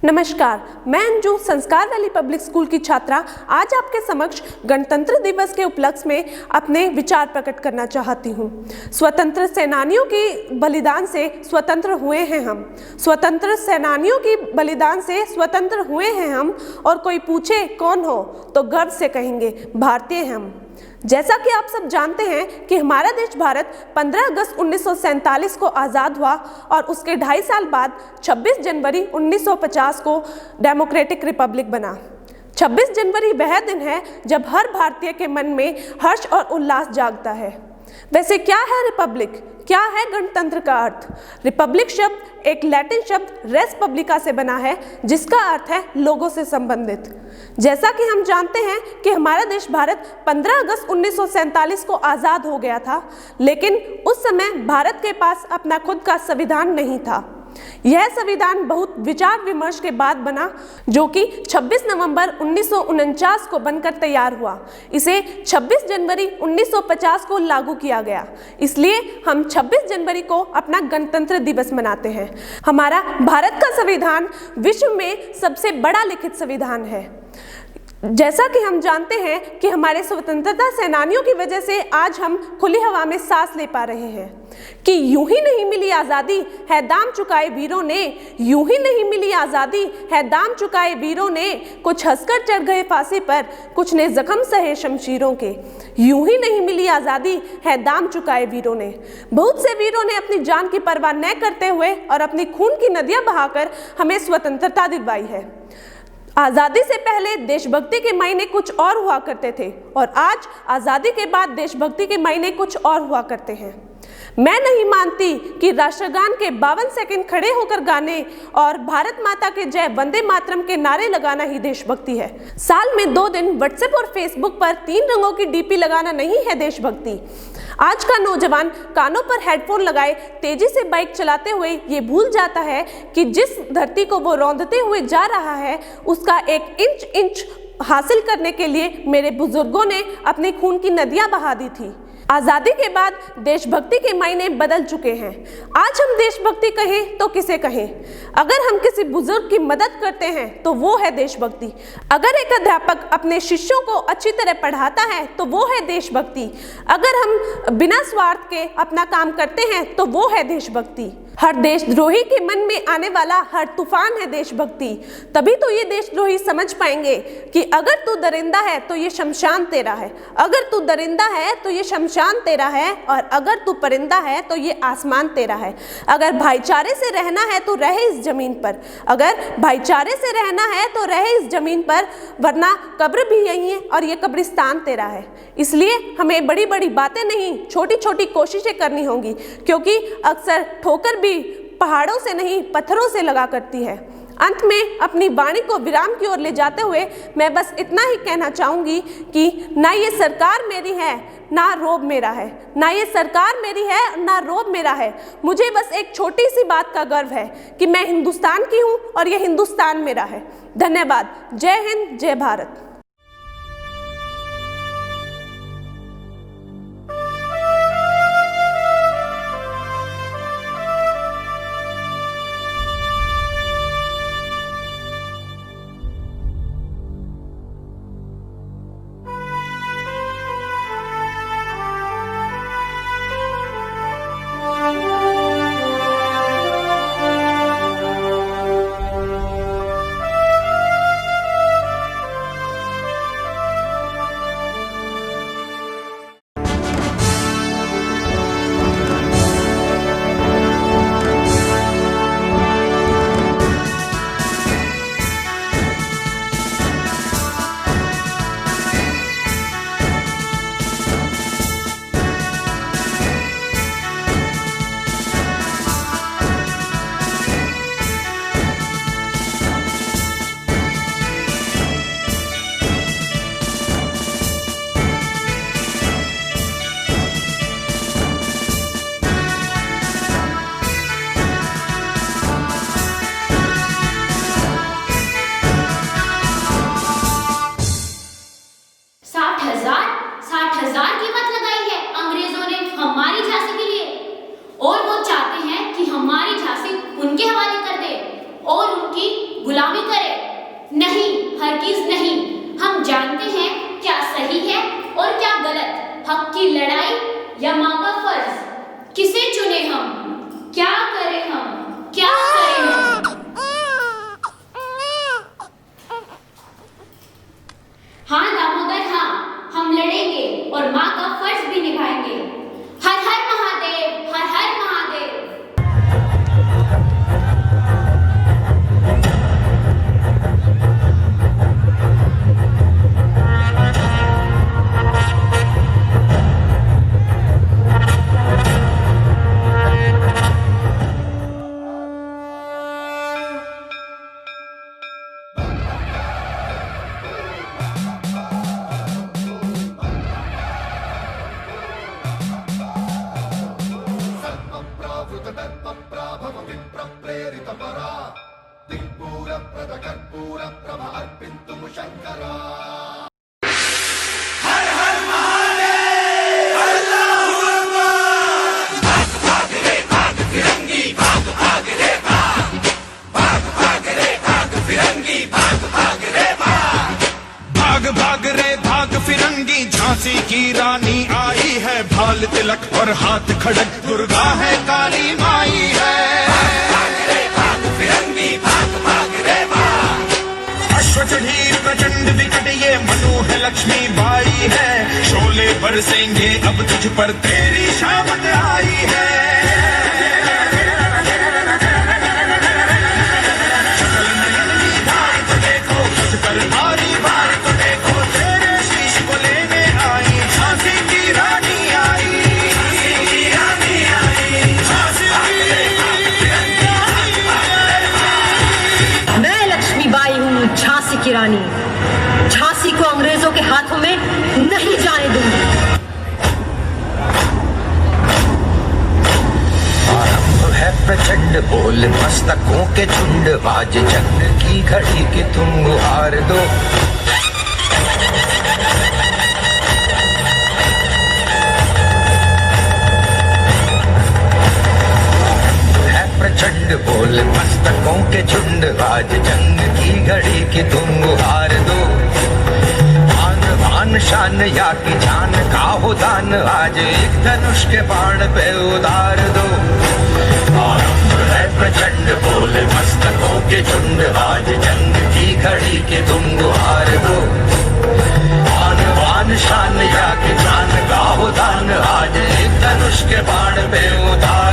नमस्कार, मैं अंजू संस्कार वैली पब्लिक स्कूल की छात्रा आज आपके समक्ष गणतंत्र दिवस के उपलक्ष्य में अपने विचार प्रकट करना चाहती हूँ। स्वतंत्र सेनानियों की बलिदान से स्वतंत्र हुए हैं हम। स्वतंत्र सेनानियों की बलिदान से स्वतंत्र हुए हैं हम, और कोई पूछे कौन हो तो गर्व से कहेंगे भारतीय हैं हम। जैसा कि आप सब जानते हैं कि हमारा देश भारत 15 अगस्त 1947 को आज़ाद हुआ और उसके 2.5 साल बाद 26 जनवरी 1950 को डेमोक्रेटिक रिपब्लिक बना। 26 जनवरी वह दिन है जब हर भारतीय के मन में हर्ष और उल्लास जागता है। वैसे क्या है रिपब्लिक, क्या है गणतंत्र का अर्थ? रिपब्लिक शब्द एक लैटिन शब्द रेस पब्लिका से बना है, जिसका अर्थ है लोगों से संबंधित। जैसा कि हम जानते हैं कि हमारा देश भारत 15 अगस्त 1947 को आज़ाद हो गया था, लेकिन उस समय भारत के पास अपना खुद का संविधान नहीं था। यह संविधान बहुत विचार विमर्श के बाद बना, जो कि 26 नवंबर 1949 को बनकर तैयार हुआ। इसे 26 जनवरी 1950 को लागू किया गया, इसलिए हम 26 जनवरी को अपना गणतंत्र दिवस मनाते हैं। हमारा भारत का संविधान विश्व में सबसे बड़ा लिखित संविधान है। जैसा कि हम जानते हैं कि हमारे स्वतंत्रता सेनानियों की वजह से आज हम खुली हवा में सांस ले पा रहे हैं। कि यूं ही नहीं मिली आज़ादी है दाम चुकाए वीरों ने, यूं ही नहीं मिली आज़ादी है दाम चुकाए वीरों ने, कुछ हंसकर चढ़ गए फांसी पर, कुछ ने जख्म सहे शमशीरों के। यूं ही नहीं मिली आज़ादी है दाम चुकाए वीरों ने। बहुत से वीरों ने अपनी जान की परवाह न करते हुए और अपनी खून की नदियां बहाकर हमें स्वतंत्रता दिलवाई है। आज़ादी से पहले देशभक्ति के मायने कुछ और हुआ करते थे, और आज आज़ादी के बाद देशभक्ति के मायने कुछ और हुआ करते हैं। मैं नहीं मानती कि राष्ट्रगान के 52 सेकंड खड़े होकर गाने और भारत माता के जय वंदे मातरम के नारे लगाना ही देशभक्ति है। साल में 2 दिन व्हाट्सएप और फेसबुक पर 3 रंगों की डीपी लगाना नहीं है देशभक्ति। आज का नौजवान कानों पर हेडफोन लगाए तेजी से बाइक चलाते हुए ये भूल जाता है कि जिस धरती को वो रौंदते हुए जा रहा है, उसका एक इंच हासिल करने के लिए मेरे बुजुर्गों ने अपने खून की नदियां बहा दी थी। आज़ादी के बाद देशभक्ति के मायने बदल चुके हैं। आज हम देशभक्ति कहें तो किसे कहें? अगर हम किसी बुजुर्ग की मदद करते हैं तो वो है देशभक्ति। अगर एक अध्यापक अपने शिष्यों को अच्छी तरह पढ़ाता है तो वो है देशभक्ति। अगर हम बिना स्वार्थ के अपना काम करते हैं तो वो है देशभक्ति। हर देशद्रोही के मन में आने वाला हर तूफान है देशभक्ति। तभी तो ये देशद्रोही समझ पाएंगे कि अगर तू दरिंदा है तो ये शमशान तेरा है, अगर तू दरिंदा है तो ये शमशान तेरा है, और अगर तू परिंदा है तो ये आसमान तेरा है। अगर भाईचारे से रहना है तो रहे इस जमीन पर, अगर भाईचारे से रहना है तो रहे इस जमीन पर, वरना कब्र भी यही है और ये कब्रिस्तान तेरा है। इसलिए हमें बड़ी बड़ी बातें नहीं, छोटी छोटी कोशिशें करनी होंगी, क्योंकि अक्सर ठोकर भी पहाड़ों से नहीं पत्थरों से लगा करती है। अंत में अपनी वाणी को विराम की ओर ले जाते हुए मैं बस इतना ही कहना चाहूँगी कि ना ये सरकार मेरी है ना रोब मेरा है, ना ये सरकार मेरी है ना रोब मेरा है। मुझे बस एक छोटी सी बात का गर्व है कि मैं हिंदुस्तान की हूँ और ये हिंदुस्तान मेरा है। धन्यवाद। जय हिंद, जय भारत। बदनामी करे। नहीं, हरगिज नहीं। हम जानते हैं क्या सही है और क्या गलत, हक की लड़ाई या माँ का फर्ज। किसे चुने हम, क्या करें हम, क्या करें हम? हाँ दामोदर, हाँ, हम लड़ेंगे और माँ का फर्ज भी निभाएंगे। हर हर महादेव, हर हर महादेव। भाग रे भाग फिरंगी, झांसी की रानी आई है। भाल तिलक और हाथ खड़क, दुर्गा है काली माई है। भाग रे भाग फिरंगी, भाग रे भाग। अश्व चढ़ी प्रचंड विकट, ये मनु है लक्ष्मी बाई है। शोले बरसेंगे अब तुझ पर, तेरी शामत आई है। झांसी की रानी, झांसी को अंग्रेजों के हाथों में नहीं जाने दूंगी। आरंभ है प्रचंड बोल, मस्तकों के झुंड, बाज जंग की घड़ी की तुम गुहार दो। प्रचंड बोल, मस्तकों के झुंड, आज जंग की घड़ी की तुम गुहार दो। आन बान शान या की जान का हो दान, आज एक धनुष के बाण पे उतार दो। आरंभ है प्रचंड बोल, मस्तकों के झुंड, आज जंग की घड़ी की तुम गुहार दो। आन बान शान या की जान का हो दान, आज एक धनुष के बाण पे उतार